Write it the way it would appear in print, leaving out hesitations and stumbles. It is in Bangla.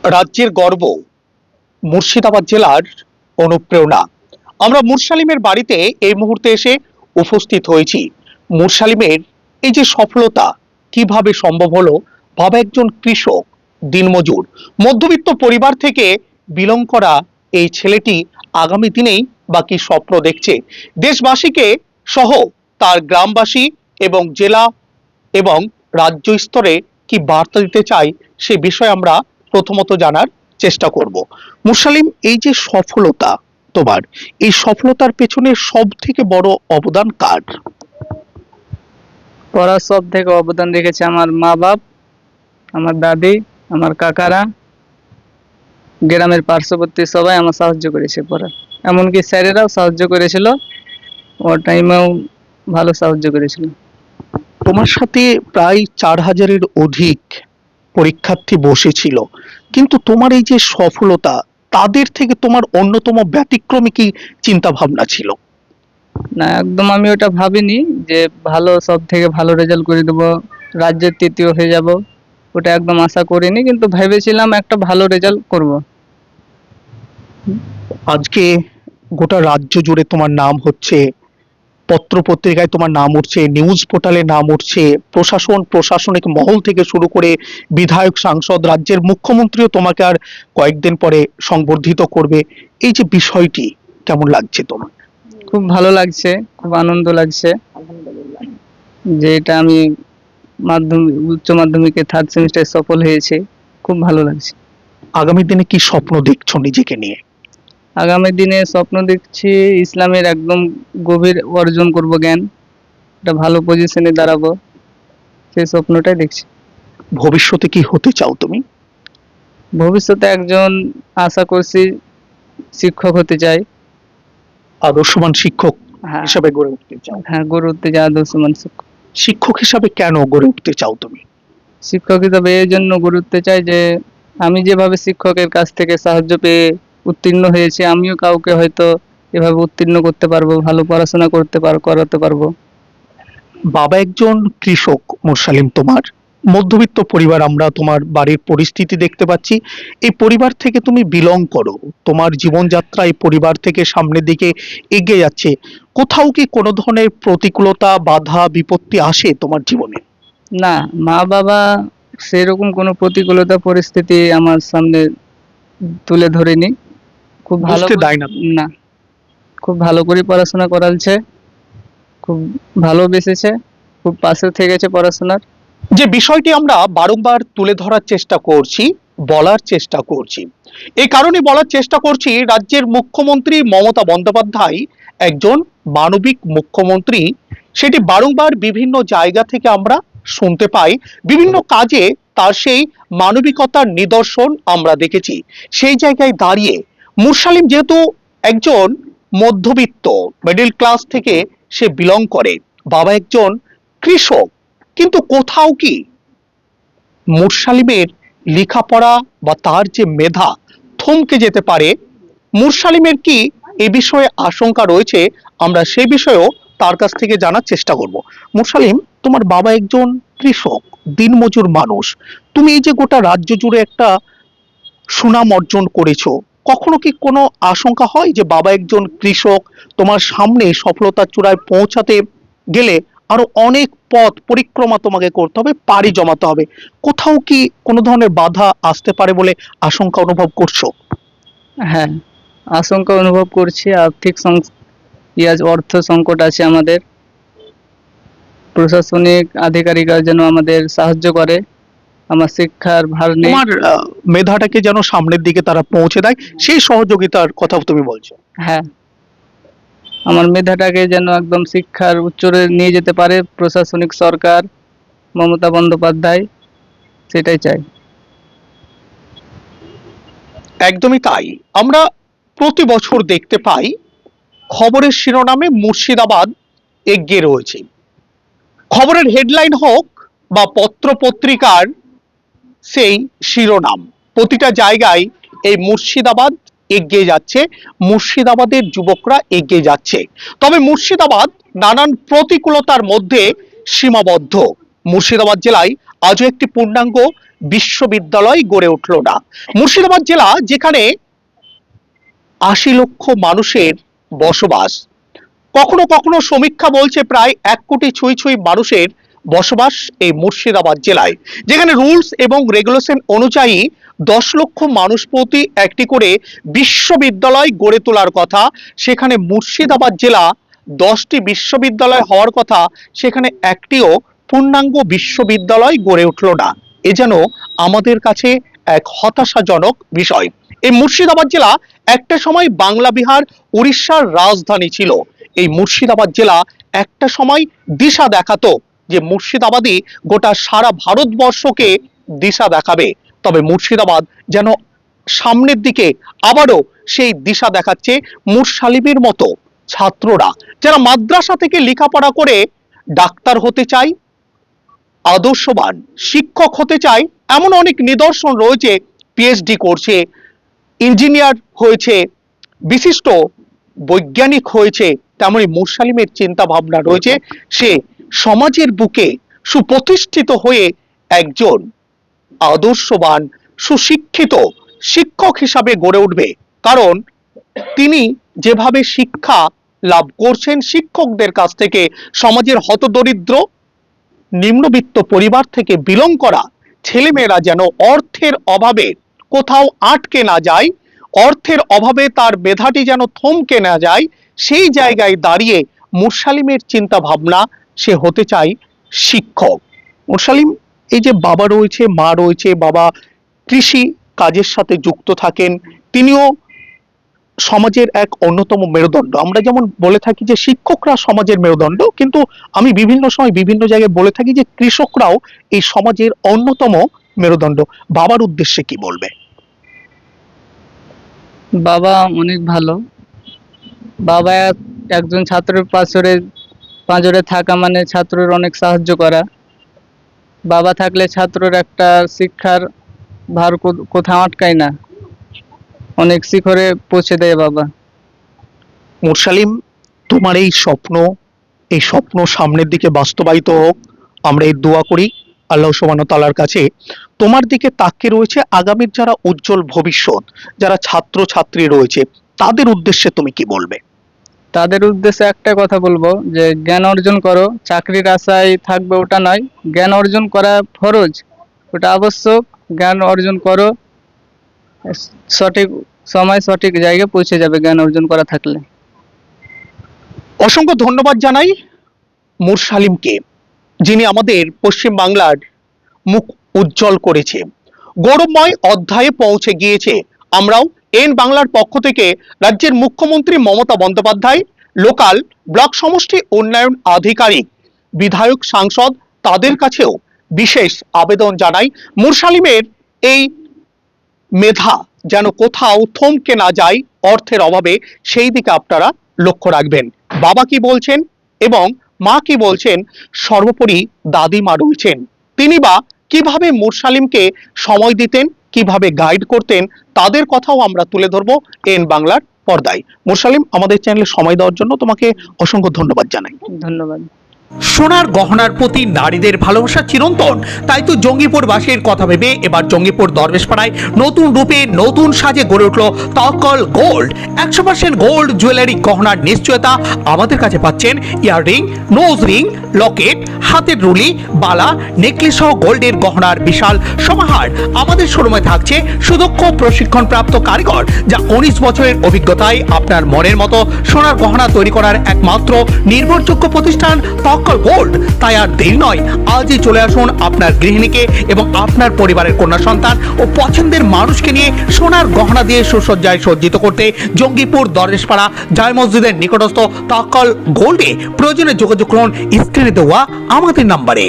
রাজ্যের গর্ব, মুর্শিদাবাদ জেলার অনুপ্রেরণা। আমরা মুরসালিমের বাড়িতে এই মুহূর্তে এসে উপস্থিত হয়েছি। মুরসালিমের এই যে সফলতা কিভাবে সম্ভব হলো, বাবা একজন কৃষক, দিনমজুর, মধ্যবিত্ত পরিবার থেকে বিলং করা এই ছেলেটি আগামী দিনেই বা কি স্বপ্ন দেখছে, দেশবাসীকে সহ তার গ্রামবাসী এবং জেলা এবং রাজ্য স্তরে কি বার্তা দিতে চাই সে বিষয়ে আমরা প্রথমত জানার চেষ্টা করব। মুরসালিম, এই যে সফলতা তোমার, এই সফলতার পেছনে সব থেকে বড় অবদান কার? পড়ার সব থেকে অবদান রেখেছে আমার মা বাপ, আমার দাদি, আমার কাকারা, গ্রামের পার্শ্ববর্তী সবাই আমার সাহায্য করেছে পড়া। এমনকি স্যারেরাও সাহায্য করেছিল, ও টাইমেও ভালো সাহায্য করেছিল। তোমার সাথে প্রায় 4,000-এর অধিক পরীক্ষার্থী বসেছিল, কিন্তু তোমার এই যে সফলতা, তাদের থেকে তোমার অন্যতম ব্যতিক্রমী কি চিন্তা ভাবনা ছিল? না, একদম আমি ওটা ভাবিনি যে ভালো, সব থেকে ভালো রেজাল্ট করে দেবো, রাজ্যের তৃতীয় হয়ে যাব, ওটা একদম আশা করিনি, কিন্তু ভেবেছিলাম একটা ভালো রেজাল্ট করব। আজকে গোটা রাজ্য জুড়ে তোমার নাম হচ্ছে, পত্র পত্রিকায় তোমার নাম উঠছে, নিউজ পোর্টালে নাম উঠছে, প্রশাসনিক মহল থেকে শুরু করে বিধায়ক, সাংসদ, রাজ্যের মুখ্যমন্ত্রীও তোমাকে আর কয়েকদিন পরে সংবর্ধিত করবে। এই যে বিষয়টি কেমন লাগছে তোমার? খুব ভালো লাগছে, খুব আনন্দ লাগছে যে এটা আমি উচ্চ মাধ্যমিকে থার্ড সেমিস্টার সফল হয়েছে, খুব ভালো লাগছে। আগামী দিনে কি স্বপ্ন দেখছো নিজেকে নিয়ে? আগামী দিনে স্বপ্ন দেখছি ইসলামের একদম গভীর অর্জন করব জ্ঞান, একটা ভালো পজিশনে দাঁড়াবো, সেই স্বপ্নটাই দেখছি। ভবিষ্যতে কি হতে চাও তুমি? ভবিষ্যতে একজন, আশা করছি, শিক্ষক হতে চাই। আদর্শবান শিক্ষক হ্যাঁ, হিসাবে গড়ে উঠতে চাও? হ্যাঁ, গড়ে উঠতে চাই আদর্শমান শিক্ষক। শিক্ষক হিসাবে কেন গড়ে উঠতে চাও তুমি? শিক্ষক হিসাবে এই জন্য গড়ে উঠতে চাই যে আমি যেভাবে শিক্ষকের কাছ থেকে সাহায্য পেয়ে উত্তীর্ণ হয়েছি, আমিও কাউকে হয়তো এভাবে উত্তীর্ণ করতে পারবো, ভালো পড়াশোনা করাতে পারবো। বাবা একজন কৃষক, মুরসালিম, তোমার মধ্যবিত্ত পরিবার, আমরা তোমার বাড়ির পরিস্থিতি দেখতে পাচ্ছি। এই পরিবার থেকে তুমি বিলং করো, তোমার জীবনযাত্রা এই পরিবার থেকে সামনের দিকে এগিয়ে যাচ্ছে। কোথাও কি কোনো ধরনের প্রতিকূলতা, বাধা, বিপত্তি আসে তোমার জীবনে? না, মা বাবা সেরকম কোনো প্রতিকূলতা পরিস্থিতি আমার সামনে তুলে ধরেনি। খুব ভালো বুঝতে দেয় না? না, খুব ভালো করে পড়াশোনা করাচ্ছে, খুব ভালোবেসেছে, খুব পাশে থেকেছে পড়াশোনার। যে বিষয়টি আমরা বারংবার তুলে ধরার চেষ্টা করছি, বলার চেষ্টা করছি, এই কারণে বলার চেষ্টা করছি, রাজ্যের মুখ্যমন্ত্রী মমতা বন্দ্যোপাধ্যায় একজন মানবিক মুখ্যমন্ত্রী। সেটি বারংবার বিভিন্ন জায়গা থেকে আমরা শুনতে পাই, বিভিন্ন কাজে তার সেই মানবিকতার নিদর্শন আমরা দেখেছি। সেই জায়গায় দাঁড়িয়ে মুরসালিম যেহেতু একজন মধ্যবিত্ত, মিডল ক্লাস থেকে সে বিলং করে, বাবা একজন কৃষক, কিন্তু কোথাও কি মুরসালিমের লেখাপড়া বা তার যে মেধা থমকে যেতে পারে? মুরসালিমের কি এ বিষয়ে আশঙ্কা রয়েছে? আমরা সেই বিষয়েও তার কাছ থেকে জানার চেষ্টা করব। মুরসালিম, তোমার বাবা একজন কৃষক, দিনমজুর মানুষ, তুমি এই যে গোটা রাজ্য জুড়ে একটা সুনাম অর্জন করেছো, কখনো কি কোনো আশঙ্কা হয় যে বাবা একজন কৃষক, তোমার সামনে সফলতার চূড়ায় পৌঁছাতে গেলে আরো অনেক পথ পরিক্রমা তোমাকে করতে হবে, পাড়ি জমাতে হবে, কোথাও কি কোনো ধরনের বাধা আসতে পারে বলে আশঙ্কা অনুভব করছো? হ্যাঁ, আশঙ্কা অনুভব করছি। আর্থিক অর্থ সংকট আছে আমাদের, প্রশাসনিক আধিকারিকরা যেন আমাদের সাহায্য করে, আমার শিক্ষার ভার নেই। তোমার মেধাটাকে যেন সামনের দিকে তারা পৌঁছে দেয়, সেই সহযোগিতার কথা তুমি বলছো? হ্যাঁ, আমার মেধাটাকে যেন একদম শিক্ষার উচ্চরে নিয়ে যেতে পারে প্রশাসনিক সরকার, মমতা বন্দ্যোপাধ্যায়, সেটাই চাই। একদমই তাই। আমরা প্রতি বছর দেখতে পাই খবরের শিরোনামে মুর্শিদাবাদ এগিয়ে রয়েছে। খবরের হেডলাইন হোক বা পত্র পত্রিকার সেই শিরোনাম, প্রতিটা জায়গায় এই মুর্শিদাবাদ এগিয়ে যাচ্ছে, মুর্শিদাবাদের যুবকরা এগিয়ে যাচ্ছে। তবে মুর্শিদাবাদ নানান প্রতিকূলতার মধ্যে সীমাবদ্ধ। মুর্শিদাবাদ জেলায় আজও একটি পূর্ণাঙ্গ বিশ্ববিদ্যালয় গড়ে উঠল না। মুর্শিদাবাদ জেলা যেখানে ৮০ লক্ষ মানুষের বসবাস, কখনো কখনো সমীক্ষা বলছে প্রায় ১ কোটি ছুঁই ছুঁই মানুষের বসবাস এই মুর্শিদাবাদ জেলায়, যেখানে রুলস এবং রেগুলেশন অনুযায়ী ১০ লক্ষ মানুষ প্রতি একটি করে বিশ্ববিদ্যালয় গড়ে তোলার কথা, সেখানে মুর্শিদাবাদ জেলা ১০টি বিশ্ববিদ্যালয় হওয়ার কথা, সেখানে একটিও পূর্ণাঙ্গ বিশ্ববিদ্যালয় গড়ে উঠল না। এ যেন আমাদের কাছে এক হতাশাজনক বিষয়। এই মুর্শিদাবাদ জেলা একটা সময় বাংলা বিহার উড়িষ্যার রাজধানী ছিল। এই মুর্শিদাবাদ জেলা একটা সময় দিশা দেখাতো যে মুর্শিদাবাদই গোটা সারা ভারতবর্ষকে দিশা দেখাবে। তবে মুর্শিদাবাদ যেন সামনের দিকে আবারও সেই দিশা দেখাচ্ছে মুরসালিমের মতো ছাত্ররা, যারা মাদ্রাসা থেকে লেখাপড়া করে ডাক্তার হতে চায়, আদর্শবান শিক্ষক হতে চায়, এমন অনেক নিদর্শন রয়েছে। পিএইচডি করছে, ইঞ্জিনিয়ার হয়েছে, বিশিষ্ট বৈজ্ঞানিক হয়েছে। তেমনি মুরসালিমের চিন্তা ভাবনা রয়েছে সে সমাজের বুকে সুপ্রতিষ্ঠিত হয়ে একজন আদর্শবান সুশিক্ষিত শিক্ষক হিসাবে গড়ে উঠবে। কারণ তিনি যেভাবে শিক্ষা লাভ করছেন শিক্ষকদের কাছ থেকে, সমাজের হতদরিদ্র নিম্নবিত্ত পরিবার থেকে বিলং করা ছেলেমেয়েরা যেন অর্থের অভাবে কোথাও আটকে না যায়, অর্থের অভাবে তার মেধাটি যেন থমকে না যায়, সেই জায়গায় দাঁড়িয়ে মুরসালিমের চিন্তা ভাবনা, সে হতে চায় শিক্ষক। মুরসালিম এই যে বাবা রয়েছে, মা রয়েছে, বাবা কৃষি কাজের সাথে যুক্ত থাকেন, তিনিও সমাজের এক অন্যতম মেরুদণ্ড। আমরা যেমন বলে থাকি যে শিক্ষকরা সমাজের মেরুদণ্ড, কিন্তু আমি বিভিন্ন সময় বিভিন্ন জায়গায় বলে থাকি যে কৃষকরাও এই সমাজের অন্যতম মেরুদণ্ড। বাবার উদ্দেশ্যে কি বলবে? বাবা অনেক ভালো। বাবা একজন ছাত্রের পাঁজরে থাকা মানে ছাত্রের অনেক সাহায্য করা। বাবা থাকলে ছাত্রের একটা শিক্ষার ভার কোথাও আটকায় না, অনেক শিখরে পৌঁছে দেয় বাবা। মুরসালিম, তোমার এই স্বপ্ন সামনের দিকে বাস্তবায়িত হোক, আমরা এই দোয়া করি আল্লাহ সুবহানাহু ওয়া তাআলার কাছে। তোমার দিকে তাকিয়ে রয়েছে আগামীর যারা উজ্জ্বল ভবিষ্যৎ, যারা ছাত্র ছাত্রী রয়েছে, তাদের উদ্দেশ্যে তুমি কি বলবে? তাদের উদ্দেশ্যে একটা কথা বলবো যে জ্ঞান অর্জন করো, চাকরির আশায় থাকবে ওটা নয়, জ্ঞান অর্জন করা ফরজ, ওটা আবশ্যক। জ্ঞান অর্জন করো, সঠিক সময় সঠিক জায়গায় পৌঁছে যাবে জ্ঞান অর্জন করা থাকলে। অসংখ্য ধন্যবাদ জানাই মুরসালিমকে, যিনি আমাদের পশ্চিম বাংলার মুখ উজ্জ্বল করেছে, গৌরবময় অধ্যায়ে পৌঁছে গিয়েছে। আমরাও এন বাংলার পক্ষ থেকে রাজ্যের মুখ্যমন্ত্রী মমতা বন্দ্যোপাধ্যায়, লোকাল ব্লক সমষ্টি উন্নয়ন আধিকারিক, বিধায়ক, সাংসদ, তাদের কাছেও বিশেষ আবেদন জানাই মুরসালিমের এই মেধা যেন কোথাও থমকে না যায় অর্থের অভাবে, সেই দিকে আপনারা লক্ষ্য রাখবেন। বাবা কি বলছেন এবং মা কি বলছেন, সর্বোপরি দাদিমা রয়েছেন, তিনি বা কিভাবে মুরসালিমকে সময় দিতেন, কিভাবে গাইড করতেন, তাদের কথাও আমরা তুলে ধরবো এন বাংলার পর্দায়। মুরসালিম, আমাদের চ্যানেলে সময় দেওয়ার জন্য তোমাকে অসংখ্য ধন্যবাদ জানাই। ধন্যবাদ। সোনার গহনার প্রতি নারীদের ভালোবাসা চিরন্তন, তাই তো জঙ্গিপুর বাসীর কথা ভেবে এবার জঙ্গিপুর দরবেশপাড়ায় নতুন রূপে নতুন সাজে গড়ে উঠল তওয়াক্কল গোল্ড। 100% গোল্ড জুয়েলারি গহনার নিশ্চয়তা আমাদের কাছে পাচ্ছেন ইয়াররিং, নোজ রিং, লকেট, হাতের রুলি, বালা, নেকলেস সহ গোল্ডের গহনার বিশাল সমাহার। আমাদের শোরুমে থাকছে সুদক্ষ প্রশিক্ষণপ্রাপ্ত কারিগর, যা 19 বছরের অভিজ্ঞতায় আপনার মনের মতো সোনার গহনা তৈরি করার একমাত্র নির্ভরযোগ্য প্রতিষ্ঠান তওয়াক্কল গোল্ড। তাই আর দেরি নয়, আজই চলে আসুন আপনার গৃহিণীকে এবং আপনার পরিবারের কন্যা সন্তান ও পছন্দের মানুষকে নিয়ে সোনার গহনা দিয়ে সুসজ্জায় সজ্জিত করতে জঙ্গিপুর দরবেশপাড়া জায় মসজিদের নিকটস্থ তওয়াক্কল গোল্ডে। প্রয়োজনে যোগাযোগ করুন স্ক্রিনে দেওয়া আমাদের নাম্বারে।